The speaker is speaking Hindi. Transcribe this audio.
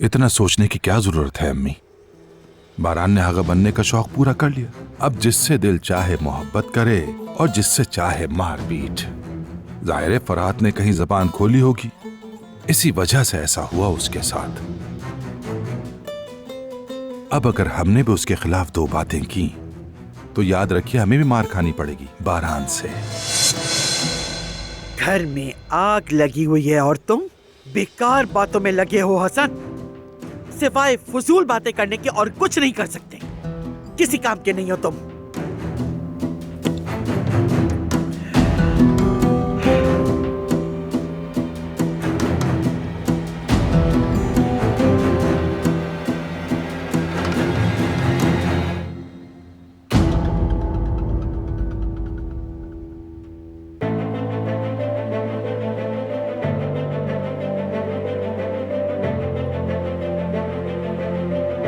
इतना सोचने की क्या जरूरत है अम्मी? बारान ने आगा बनने का शौक पूरा कर लिया। अब जिससे दिल चाहे मोहब्बत करे और जिससे चाहे मारपीट। जाहिर है फरहात ने कहीं जबान खोली होगी, इसी वजह से ऐसा हुआ उसके साथ। अब अगर हमने भी उसके खिलाफ दो बातें की तो याद रखिए हमें भी मार खानी पड़ेगी बारान से। घर में आग लगी हुई है और तुम बेकार बातों में लगे हो हसन। सिवाय फजूल बातें करने के और कुछ नहीं कर सकते। किसी काम के नहीं हो तुम।